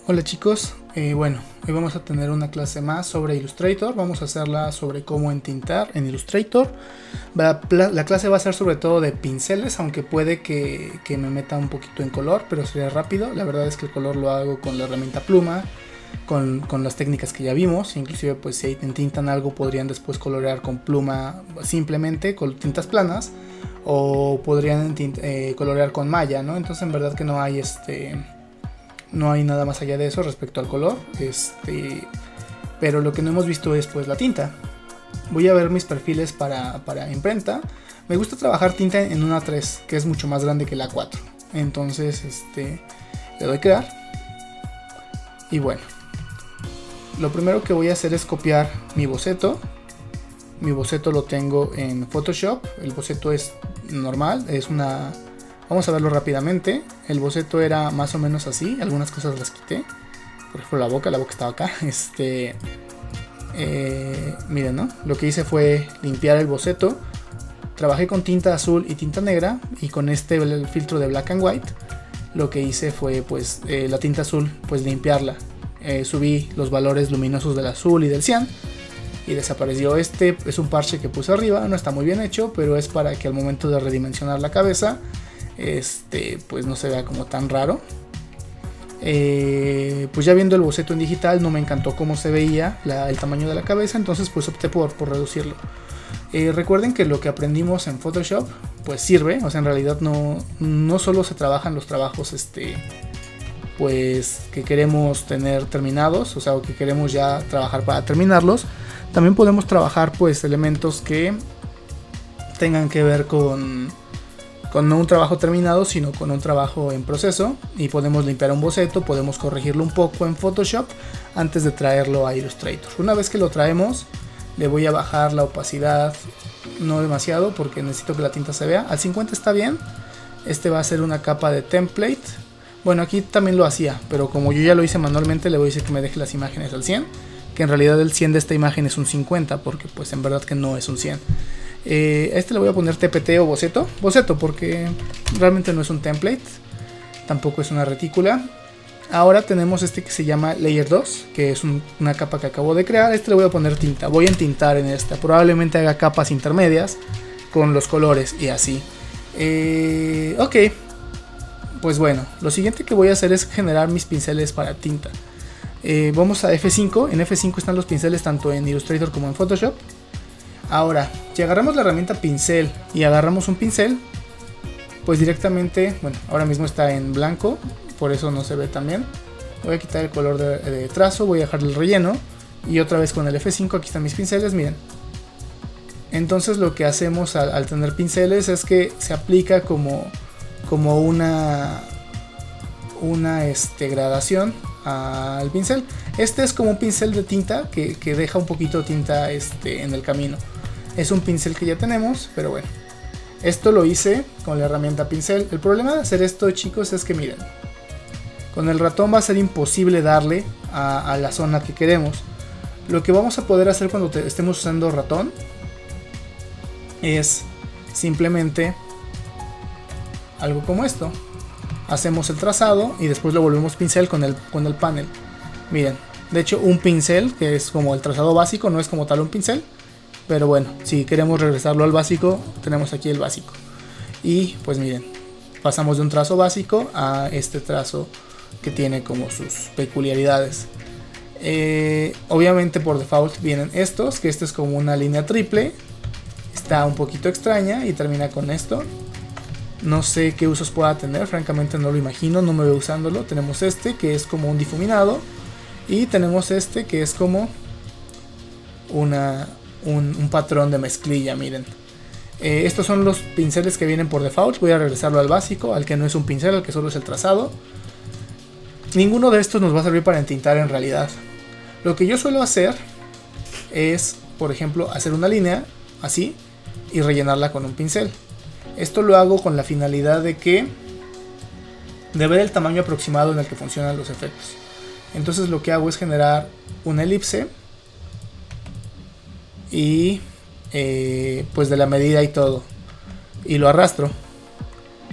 Hola chicos, bueno, hoy vamos a tener una clase más sobre Illustrator. Vamos a hacerla sobre cómo entintar en Illustrator. La clase va a ser sobre todo de pinceles, aunque puede que me meta un poquito en color, pero sería rápido. La verdad es que el color lo hago con la herramienta pluma, con las técnicas que ya vimos. Inclusive pues si entintan algo podrían después colorear con pluma simplemente, con tintas planas, o podrían colorear con malla, ¿no? Entonces en verdad que no hay nada más allá de eso respecto al color, pero lo que no hemos visto es pues la tinta. Voy a ver mis perfiles para imprenta. Me gusta trabajar tinta en una 3, que es mucho más grande que la 4. Entonces le doy crear. Y bueno, lo primero que voy a hacer es copiar mi boceto. Mi boceto lo tengo en Photoshop. El boceto es normal, es una... Vamos a verlo rápidamente. El boceto era más o menos así. Algunas cosas las quité. Por ejemplo la boca estaba acá. Miren, ¿no? Lo que hice fue limpiar el boceto. Trabajé con tinta azul y tinta negra. Y con el filtro de black and white, lo que hice fue pues la tinta azul, pues limpiarla. Subí los valores luminosos del azul y del cian. Y desapareció. Este es un parche que puse arriba. No está muy bien hecho, pero es para que al momento de redimensionar la cabeza pues no se vea como tan raro. Pues ya viendo el boceto en digital no me encantó cómo se veía el tamaño de la cabeza, entonces pues opté por reducirlo. Recuerden que lo que aprendimos en Photoshop pues sirve, o sea, en realidad no solo se trabajan los trabajos pues que queremos tener terminados, o sea, o que queremos ya trabajar para terminarlos. También podemos trabajar pues elementos que tengan que ver con no un trabajo terminado, sino con un trabajo en proceso, y podemos limpiar un boceto, podemos corregirlo un poco en Photoshop antes de traerlo a Illustrator. Una vez que lo traemos, le voy a bajar la opacidad, no demasiado porque necesito que la tinta se vea. Al 50 está bien. Este va a ser una capa de template. Bueno, aquí también lo hacía, pero como yo ya lo hice manualmente, le voy a decir que me deje las imágenes al 100, que en realidad el 100 de esta imagen es un 50, porque pues en verdad que no es un 100. Le voy a poner TPT o boceto porque realmente no es un template, tampoco es una retícula. Ahora tenemos que se llama Layer 2, que es una capa que acabo de crear. Le voy a poner tinta, voy a entintar en esta, probablemente haga capas intermedias con los colores y así. Ok, pues bueno, lo siguiente que voy a hacer es generar mis pinceles para tinta. Vamos a F5, en F5 están los pinceles tanto en Illustrator como en Photoshop. Ahora, si agarramos la herramienta pincel y agarramos un pincel, pues directamente, bueno, ahora mismo está en blanco, por eso no se ve tan bien. Voy a quitar el color de trazo, voy a dejar el relleno, y otra vez con el F5, aquí están mis pinceles, miren. Entonces lo que hacemos al tener pinceles es que se aplica como una gradación al pincel. Este es como un pincel de tinta que deja un poquito de tinta en el camino. Es un pincel que ya tenemos, pero bueno, esto lo hice con la herramienta pincel. El problema de hacer esto, chicos, es que miren, con el ratón va a ser imposible darle a la zona que queremos. Lo que vamos a poder hacer cuando estemos usando ratón es simplemente algo como esto. Hacemos el trazado y después lo volvemos pincel con el panel. Miren, de hecho un pincel, que es como el trazado básico, no es como tal un pincel, pero bueno, si queremos regresarlo al básico, tenemos aquí el básico. Y pues miren, pasamos de un trazo básico a este trazo que tiene como sus peculiaridades. Obviamente por default vienen estos, que este es como una línea triple, está un poquito extraña y termina con esto. No sé qué usos pueda tener, francamente no lo imagino, no me veo usándolo. Tenemos este que es como un difuminado, y tenemos este que es como un patrón de mezclilla, miren. Estos son los pinceles que vienen por default. Voy a regresarlo al básico, al que no es un pincel, al que solo es el trazado. Ninguno de estos nos va a servir para entintar en realidad. Lo que yo suelo hacer es, por ejemplo, hacer una línea así y rellenarla con un pincel. Esto lo hago con la finalidad de ver el tamaño aproximado en el que funcionan los efectos. Entonces lo que hago es generar una elipse y pues de la medida y todo, y lo arrastro.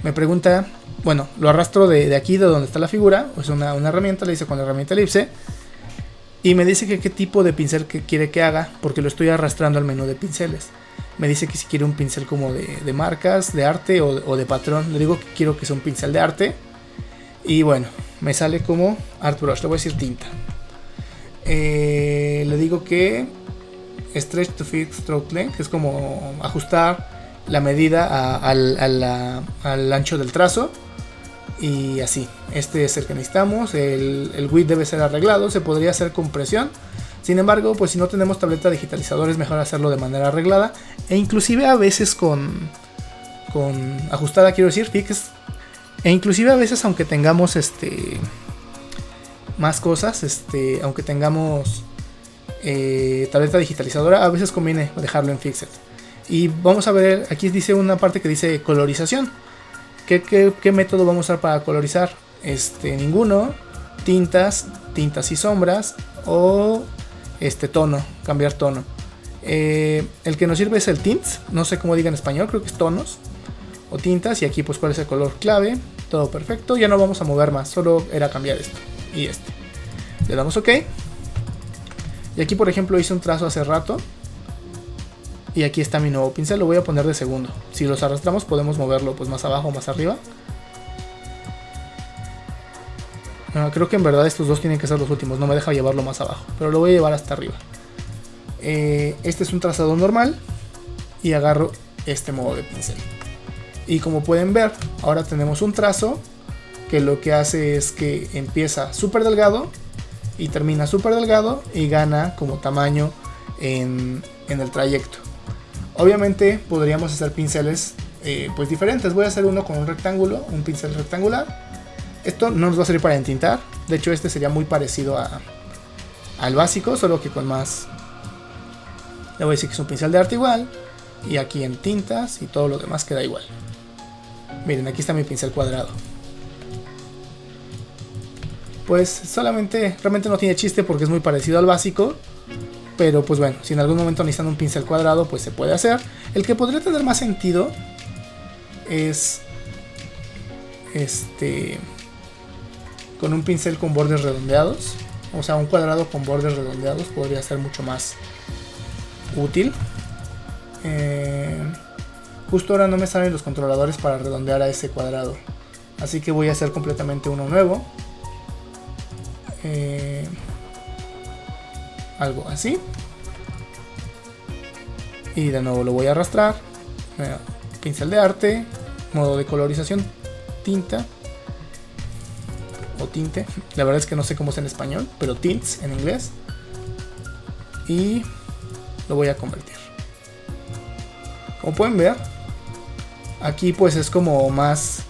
Me pregunta, bueno, lo arrastro de aquí, de donde está la figura, es una herramienta, le dice con la herramienta elipse, y me dice que qué tipo de pincel que quiere que haga, porque lo estoy arrastrando al menú de pinceles. Me dice que si quiere un pincel como de marcas, de arte o de patrón. Le digo que quiero que sea un pincel de arte. Y bueno, me sale como Art Brush, le voy a decir tinta. Le digo que Stretch to Fit Stroke Length, que es como ajustar la medida al ancho del trazo. Y así, este es el que necesitamos. El width debe ser arreglado, se podría hacer con presión. Sin embargo, pues si no tenemos tableta digitalizadora es mejor hacerlo de manera arreglada. E inclusive a veces con ajustada, quiero decir, fix. E inclusive a veces aunque tengamos más cosas, aunque tengamos tableta digitalizadora, a veces conviene dejarlo en Fixed. Y vamos a ver, aquí dice una parte que dice colorización. ¿Qué método vamos a usar para colorizar? Ninguno. Tintas y sombras. O tono, cambiar tono. El que nos sirve es el tints, no sé cómo diga en español, creo que es tonos o tintas. Y aquí pues cuál es el color clave. Todo perfecto, ya no vamos a mover más, solo era cambiar esto y le damos OK. Y aquí por ejemplo hice un trazo hace rato. Y aquí está mi nuevo pincel, lo voy a poner de segundo. Si los arrastramos podemos moverlo pues más abajo o más arriba. Creo que en verdad estos dos tienen que ser los últimos, no me deja llevarlo más abajo, pero lo voy a llevar hasta arriba. Este es un trazado normal y agarro este modo de pincel. Y como pueden ver, ahora tenemos un trazo que lo que hace es que empieza súper delgado y termina súper delgado y gana como tamaño en el trayecto. Obviamente podríamos hacer pinceles pues diferentes. Voy a hacer uno con un rectángulo, un pincel rectangular. Esto no nos va a servir para entintar. De hecho este sería muy parecido al básico, solo que con más. Le voy a decir que es un pincel de arte igual. Y aquí en tintas y todo lo demás queda igual. Miren, aquí está mi pincel cuadrado. Pues solamente, realmente no tiene chiste porque es muy parecido al básico. Pero pues bueno, si en algún momento necesitan un pincel cuadrado, pues se puede hacer. El que podría tener más sentido es con un pincel con bordes redondeados. O sea, un cuadrado con bordes redondeados podría ser mucho más útil. Justo ahora no me salen los controladores para redondear a ese cuadrado, así que voy a hacer completamente uno nuevo. Algo así. Y de nuevo lo voy a arrastrar. Pincel de arte, modo de colorización, tinta o tinte, la verdad es que no sé cómo es en español, pero tints en inglés. Y lo voy a convertir. Como pueden ver, aquí pues es como más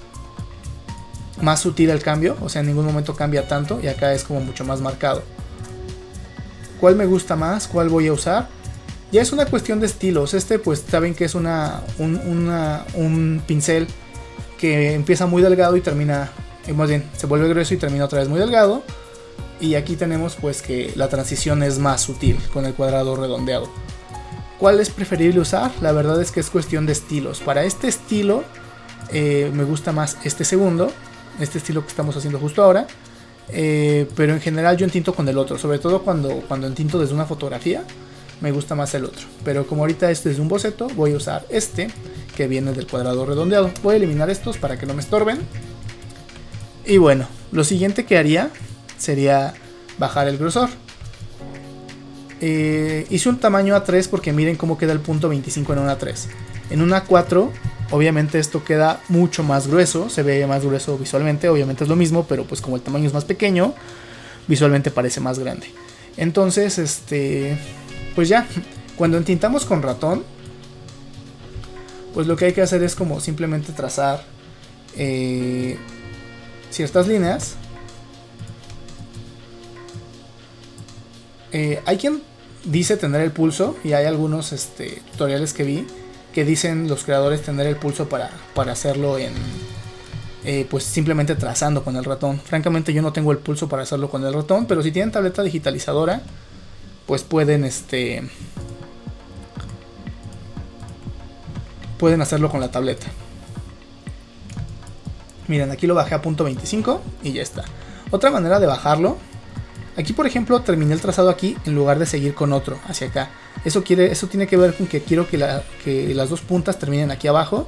sutil el cambio, o sea en ningún momento cambia tanto y acá es como mucho más marcado. ¿Cuál me gusta más? ¿Cuál voy a usar? Ya es una cuestión de estilos. Pues saben que es un pincel que empieza muy delgado y termina, más bien, se vuelve grueso y termina otra vez muy delgado. Y aquí tenemos pues que la transición es más sutil con el cuadrado redondeado. ¿Cuál es preferible usar? La verdad es que es cuestión de estilos. Para este estilo me gusta más este segundo, este estilo que estamos haciendo justo ahora. Pero en general yo entinto con el otro, sobre todo cuando entinto desde una fotografía, me gusta más el otro. Pero como ahorita este es de un boceto, voy a usar este que viene del cuadrado redondeado. Voy a eliminar estos para que no me estorben. Y bueno, lo siguiente que haría sería bajar el grosor. Hice un tamaño A3 porque miren cómo queda el punto 25 en una A3. En una A4 obviamente esto queda mucho más grueso, se ve más grueso visualmente, obviamente es lo mismo, pero pues como el tamaño es más pequeño, visualmente parece más grande. Entonces, pues ya, cuando entintamos con ratón, pues lo que hay que hacer es como simplemente trazar ciertas líneas. Hay quien dice tener el pulso, y hay algunos tutoriales que vi que dicen los creadores tener el pulso para hacerlo pues simplemente trazando con el ratón. Francamente yo no tengo el pulso para hacerlo con el ratón, pero si tienen tableta digitalizadora pues pueden hacerlo con la tableta. Miren, aquí lo bajé a .25 y ya está. Otra manera de bajarlo, aquí por ejemplo terminé el trazado aquí en lugar de seguir con otro hacia acá. Eso tiene que ver con que quiero que las dos puntas terminen aquí abajo.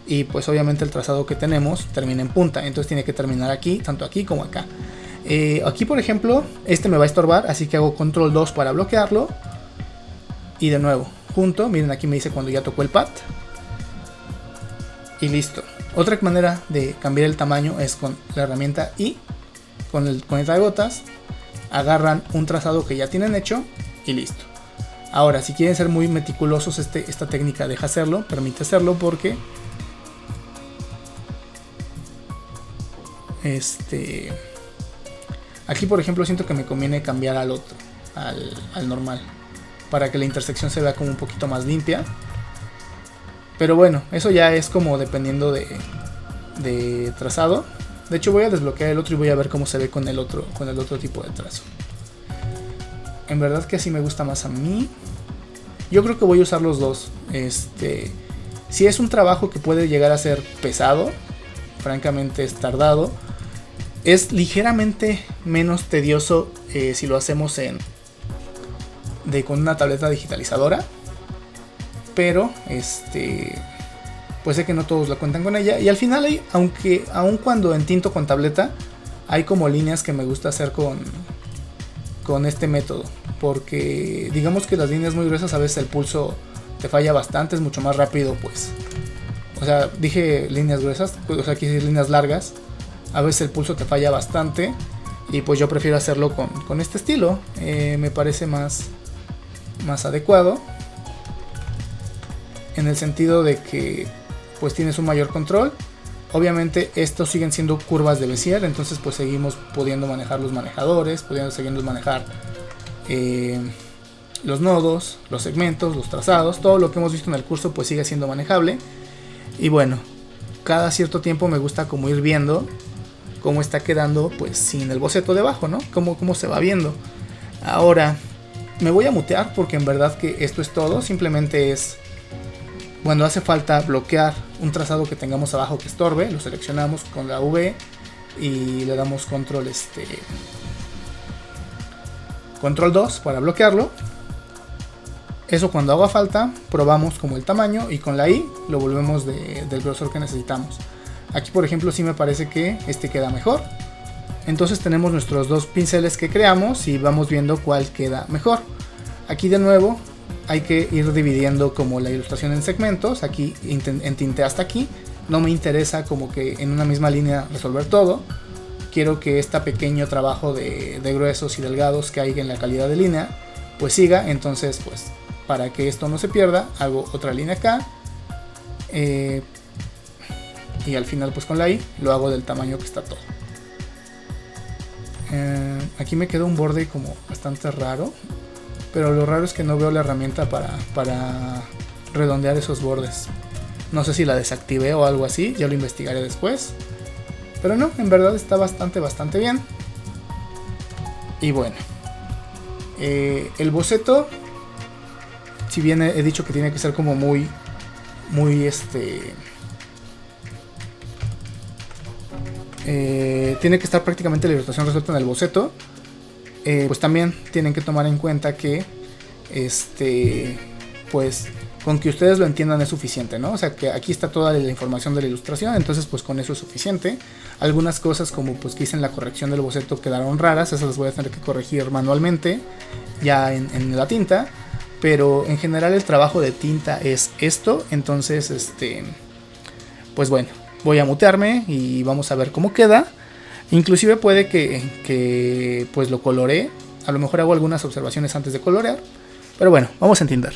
Y pues obviamente el trazado que tenemos termina en punta, entonces tiene que terminar aquí, tanto aquí como acá. Aquí por ejemplo, este me va a estorbar, así que hago control 2 para bloquearlo. Y de nuevo, junto, miren aquí me dice cuando ya tocó el pad. Y listo. Otra manera de cambiar el tamaño es con la herramienta I, con el cuentagotas. Agarran un trazado que ya tienen hecho y listo. Ahora, si quieren ser muy meticulosos, esta técnica deja hacerlo, permite hacerlo porque aquí por ejemplo siento que me conviene cambiar al otro, al normal, para que la intersección se vea como un poquito más limpia. Pero bueno, eso ya es como dependiendo de trazado. De hecho voy a desbloquear el otro y voy a ver cómo se ve con el otro tipo de trazo. En verdad que así me gusta más a mí. Yo creo que voy a usar los dos. Si es un trabajo que puede llegar a ser pesado, francamente es tardado. Es ligeramente menos tedioso si lo hacemos con una tableta digitalizadora. Pero pues sé que no todos la cuentan con ella. Y al final aun cuando entinto con tableta, hay como líneas que me gusta hacer con este método. Porque digamos que las líneas muy gruesas a veces el pulso te falla bastante, es mucho más rápido pues. O sea, dije líneas gruesas, o sea, quise decir líneas largas. A veces el pulso te falla bastante y pues yo prefiero hacerlo con este estilo. Me parece más adecuado. En el sentido de que pues tienes un mayor control. Obviamente estos siguen siendo curvas de Bézier, entonces pues seguimos pudiendo manejar los manejadores, seguimos manejar los nodos, los segmentos, los trazados. Todo lo que hemos visto en el curso pues sigue siendo manejable. Y bueno, cada cierto tiempo me gusta como ir viendo cómo está quedando pues sin el boceto debajo, ¿no? Cómo se va viendo. Ahora me voy a mutear porque en verdad que esto es todo. Simplemente es cuando hace falta bloquear un trazado que tengamos abajo que estorbe, lo seleccionamos con la V y le damos control 2 para bloquearlo. Eso cuando haga falta, probamos como el tamaño y con la I lo volvemos del grosor que necesitamos. Aquí por ejemplo sí me parece que queda mejor. Entonces tenemos nuestros dos pinceles que creamos y vamos viendo cuál queda mejor. Aquí de nuevo hay que ir dividiendo como la ilustración en segmentos. Aquí entinté hasta aquí. No me interesa como que en una misma línea resolver todo. Quiero que este pequeño trabajo de gruesos y delgados que hay en la calidad de línea pues siga. Entonces pues para que esto no se pierda hago otra línea acá. Y al final pues con la I lo hago del tamaño que está todo. Aquí me queda un borde como bastante raro. Pero lo raro es que no veo la herramienta para redondear esos bordes. No sé si la desactivé o algo así, ya lo investigaré después. Pero no, en verdad está bastante bien. Y bueno, el boceto, si bien he dicho que tiene que ser como muy tiene que estar prácticamente la ilustración resuelta en el boceto. Pues también tienen que tomar en cuenta que pues con que ustedes lo entiendan es suficiente, ¿no? O sea que aquí está toda la información de la ilustración, entonces pues con eso es suficiente. Algunas cosas como pues que hice en la corrección del boceto quedaron raras, esas las voy a tener que corregir manualmente ya en la tinta, pero en general el trabajo de tinta es esto. Entonces pues bueno, voy a mutearme y vamos a ver cómo queda. Inclusive puede que pues lo coloree. A lo mejor hago algunas observaciones antes de colorear. Pero bueno, vamos a entender.